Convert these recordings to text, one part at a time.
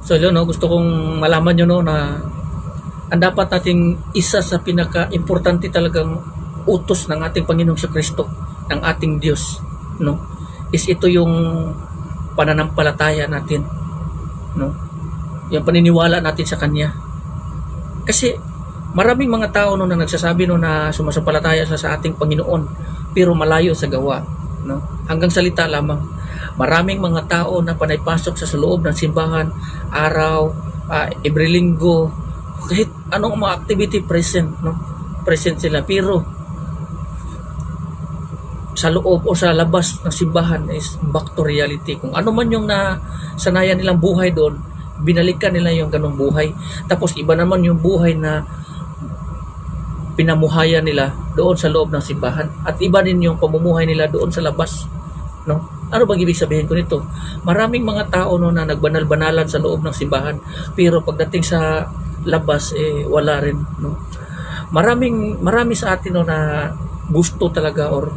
So yun, no, gusto kong malaman nyo, no, na ang dapat nating isa sa pinaka-importante talagang utos ng ating Panginoong Kristo, ng ating Diyos, no, is ito yung pananampalataya natin, no, yung paniniwala natin sa Kanya. Kasi maraming mga tao, no, na nagsasabi, no, na sumasampalataya sa ating Panginoon pero malayo sa gawa, no, hanggang salita lamang. Maraming mga tao na panaypasok sa loob ng simbahan araw, every linggo, kahit anong mga activity present, no, present sila, pero sa loob o sa labas ng simbahan is back to reality. Kung ano man yung nasanayan nilang buhay doon, binalikan nila yung ganong buhay. Tapos iba naman yung buhay na pinamuhayan nila doon sa loob ng simbahan, at iba din yung pamumuhay nila doon sa labas, no. Ano bang ibig sabihin ko nito? Maraming mga tao, no, na nagbanal-banalan sa loob ng simbahan, pero pagdating sa labas wala rin, no. Marami sa atin, no, na gusto talaga or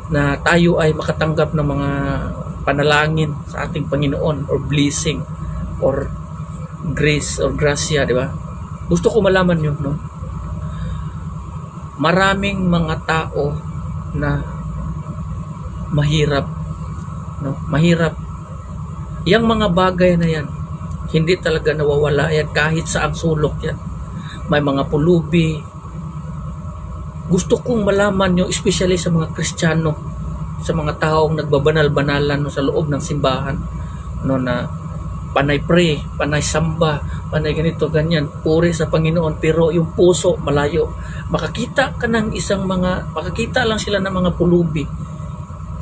na tayo ay makatanggap ng mga panalangin sa ating Panginoon or blessing or grace or grasya, di ba? Gusto ko malaman yun, no. Maraming mga tao na mahirap, no, mahirap. Yang mga bagay na yan, hindi talaga nawawala yan kahit sa ang sulok yan. May mga pulubi. Gusto kong malaman nyo, especially sa mga Kristiyano, sa mga taong nagbabanal-banalan, no, sa loob ng simbahan, no, na panay pray, panay samba, panay ganito, ganyan, puri sa Panginoon, pero yung puso malayo. Makakita lang sila ng mga pulubi,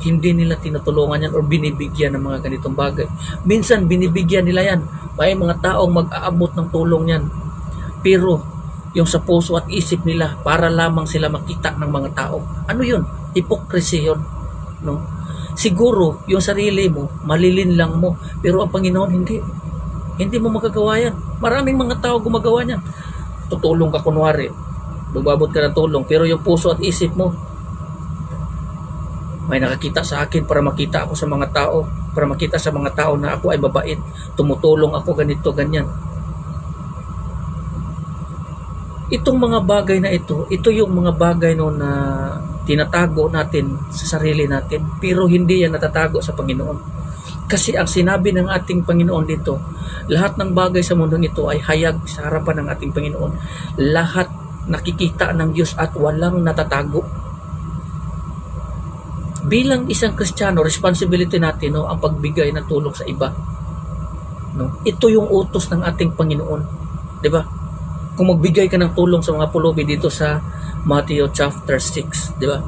hindi nila tinutulungan yan or binibigyan ng mga ganitong bagay. Minsan binibigyan nila yan, may mga taong mag-aabot ng tulong yan, pero yung sa puso at isip nila para lamang sila makita ng mga tao. Ano yun? Hypocrisy yun, no? Siguro yung sarili mo malilinlang mo, pero ang Panginoon hindi mo magagawa yan. Maraming mga tao gumagawa yan. Tutulong ka kunwari, bababot ka ng tulong, pero yung puso at isip mo, may nakakita sa akin para makita ako sa mga tao, para makita sa mga tao na ako ay mabait, tumutulong ako, ganito, ganyan. Itong mga bagay na ito yung mga bagay, no, na tinatago natin sa sarili natin, pero hindi yan natatago sa Panginoon. Kasi ang sinabi ng ating Panginoon dito, lahat ng bagay sa mundong ito ay hayag sa harapan ng ating Panginoon. Lahat nakikita ng Diyos at walang natatago. Bilang isang Kristiyano, responsibility natin, no, ang pagbigay ng tulong sa iba, no. Ito yung utos ng ating Panginoon, 'di ba? Kung magbigay ka ng tulong sa mga pulubi dito sa Matthew chapter 6, 'di ba?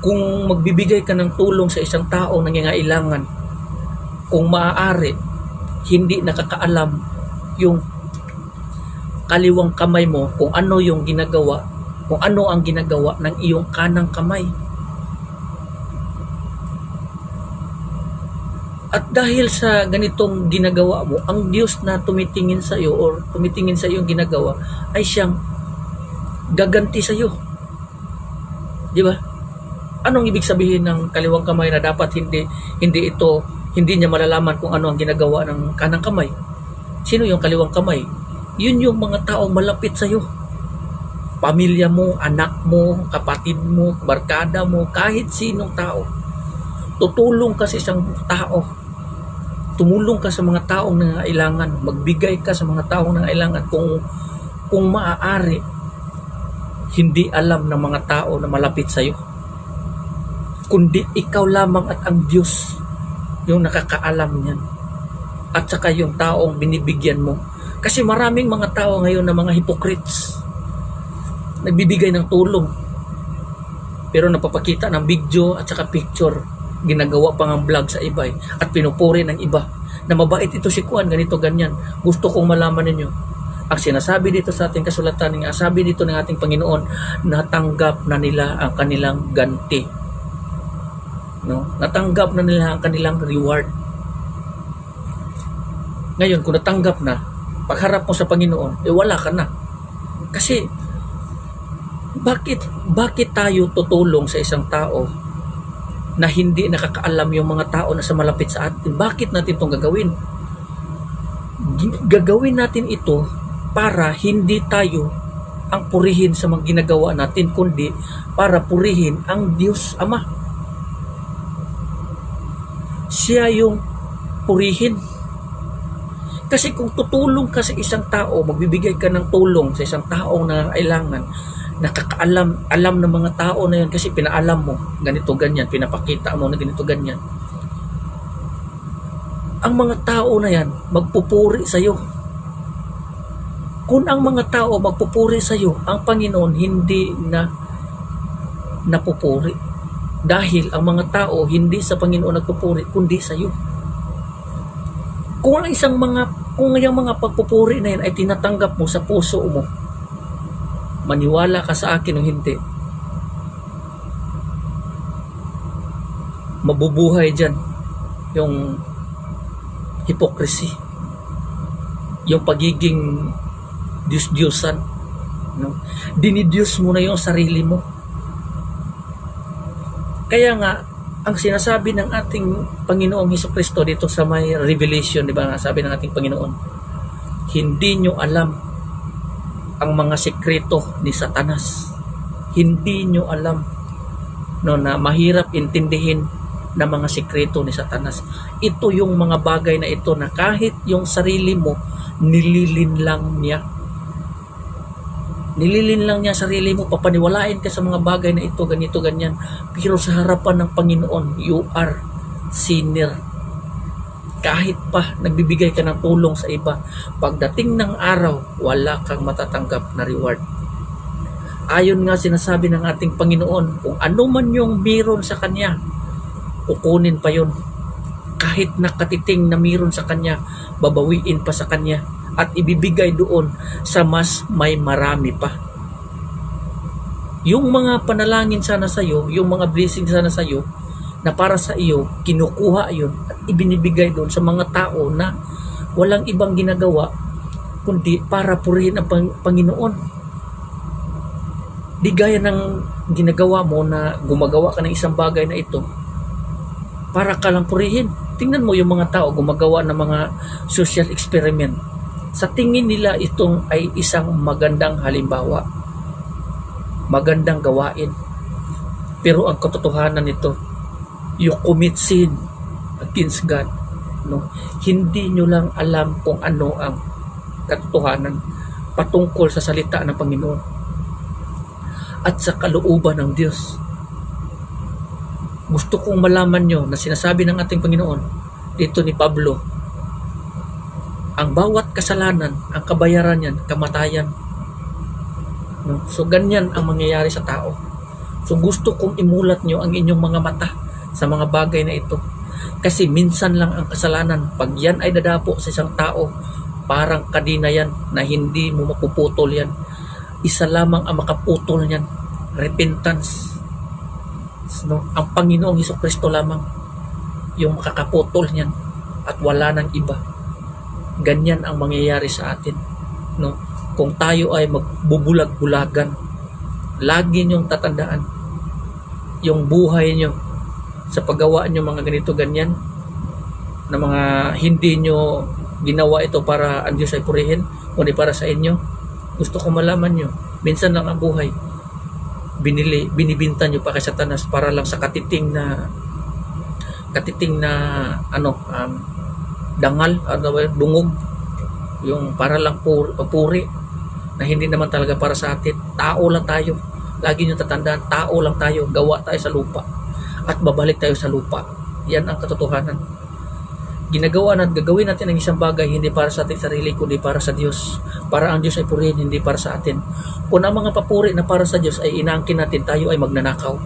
Kung magbibigay ka ng tulong sa isang tao nangangailangan, kung maaari, hindi nakakaalam yung kaliwang kamay mo kung ano yung ginagawa, kung ano ang ginagawa ng iyong kanang kamay. At dahil sa ganitong ginagawa mo, ang Diyos na tumitingin sa iyo or tumitingin sa iyong ginagawa ay siyang gaganti sa iyo. 'Di ba? Anong ibig sabihin ng kaliwang kamay na dapat hindi niya malalaman kung ano ang ginagawa ng kanang kamay? Sino yung kaliwang kamay? Yun yung mga taong malapit sa iyo. Pamilya mo, anak mo, kapatid mo, barkada mo, kahit sinong tao. Tutulong ka sa isang tao. Tumulong ka sa mga taong nangangailangan, magbigay ka sa mga taong nangangailangan kung maaari. Hindi alam ng mga tao na malapit sa iyo, kundi ikaw lamang at ang Diyos yung nakakaalam niyan, at saka yung taong binibigyan mo. Kasi maraming mga tao ngayon na mga hypocrites, nagbibigay ng tulong pero napapakita ng video at saka picture, ginagawa pa ng vlog sa iba at pinupuri ng iba na mabait ito si Kuan, ganito, ganyan. Gusto kong malaman ninyo, ang sinasabi dito sa ating kasulatan, ang sabi dito ng ating Panginoon, natanggap na nila ang kanilang ganti, no? Natanggap na nila ang kanilang reward. Ngayon, kung natanggap na, pagharap mo sa Panginoon, wala ka na. Kasi bakit tayo tutulong sa isang tao na hindi nakakaalam yung mga tao na sa malapit sa atin? Bakit natin itong gagawin? Gagawin natin ito para hindi tayo ang purihin sa mga ginagawa natin, kundi para purihin ang Diyos Ama. Siya yung purihin. Kasi kung tutulong ka sa isang tao, magbibigay ka ng tulong sa isang taong nangangailangan, alam ng mga tao na yun kasi pinaalam mo, ganito, ganyan, pinapakita mo na ganito, ganyan. Ang mga tao na yan, magpupuri sa iyo. Kung ang mga tao magpupuri sa iyo, ang Panginoon hindi na napupuri. Dahil ang mga tao hindi sa Panginoon nagpupuri, kundi sa iyo. Kung yung mga pagpupuri na yan ay tinatanggap mo sa puso mo, maniwala ka sa akin o hindi, mabubuhay dyan yung hypocrisy, yung pagiging Diyos-Diyosan, no? Dinidiyos mo na yung sarili mo. Kaya nga, ang sinasabi ng ating Panginoong Hesukristo dito sa may Revelation, di ba? Sabi ng ating Panginoon, hindi nyo alam ang mga sekreto ni Satanas. Hindi nyo alam, no, na mahirap intindihin na mga sekreto ni Satanas. Ito yung mga bagay na ito na kahit yung sarili mo, nililinlang niya. Nililinlang niya sarili mo, papaniwalain ka sa mga bagay na ito, ganito, ganyan. Pero sa harapan ng Panginoon, you are sinner. Kahit pa nagbibigay ka ng tulong sa iba, pagdating ng araw, wala kang matatanggap na reward. Ayon nga sinasabi ng ating Panginoon, kung ano man yung meron sa Kanya, kukunin pa yun. Kahit nakatiting na meron sa Kanya, babawiin pa sa Kanya at ibibigay doon sa mas may marami pa. Yung mga panalangin sana sa iyo, yung mga blessing sana sa iyo, na para sa iyo, kinukuha yun at ibinibigay doon sa mga tao na walang ibang ginagawa kundi para purihin ang Panginoon. Di gaya ng ginagawa mo na gumagawa ka ng isang bagay na ito para ka lang purihin. Tingnan mo yung mga tao gumagawa ng mga social experiment. Sa tingin nila itong ay isang magandang halimbawa, magandang gawain. Pero ang katotohanan nito, you commit sin against God. No? Hindi nyo lang alam kung ano ang katotohanan patungkol sa salita ng Panginoon at sa kalooban ng Diyos. Gusto kong malaman nyo na sinasabi ng ating Panginoon dito ni Pablo, ang bawat kasalanan, ang kabayaran yan, kamatayan. No? So ganyan ang mangyayari sa tao. So gusto kong imulat nyo ang inyong mga mata sa mga bagay na ito. Kasi minsan lang ang kasalanan. Pag yan ay dadapo sa isang tao, parang kadina yan na hindi mo mapuputol yan. Isa lamang ang makaputol yan, repentance. No? Ang Panginoong Hesukristo lamang yung makakaputol yan at wala nang iba. Ganyan ang mangyayari sa atin. No? Kung tayo ay magbubulag-bulagan, lagi niyong tatandaan yung buhay niyo sa paggawa niyo mga ganito ganyan na mga hindi niyo ginawa ito para ang Diyos ay purihin, kundi para sa inyo. Gusto ko malaman niyo, minsan lang ang buhay binibinta niyo pa kay Satanas para lang sa katiting na dangal, dungog, yung para lang papuri na hindi naman talaga para sa atin. Tao lang tayo. Lagi nyo tatandaan, tao lang tayo. Gawa tayo sa lupa at babalik tayo sa lupa. Yan ang katotohanan. Ginagawa at gagawin natin ang isang bagay hindi para sa ating sarili kundi para sa Diyos. Para ang Diyos ay purihin, hindi para sa atin. Kung ang mga papuri na para sa Diyos ay inaangkin natin, tayo ay magnanakaw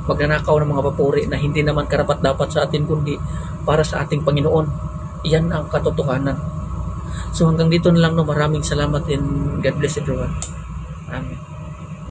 ng mga papuri na hindi naman karapat dapat sa atin kundi para sa ating Panginoon. Yan ang katotohanan. So hanggang dito na lang, no. Maraming salamat and God bless everyone. Amen.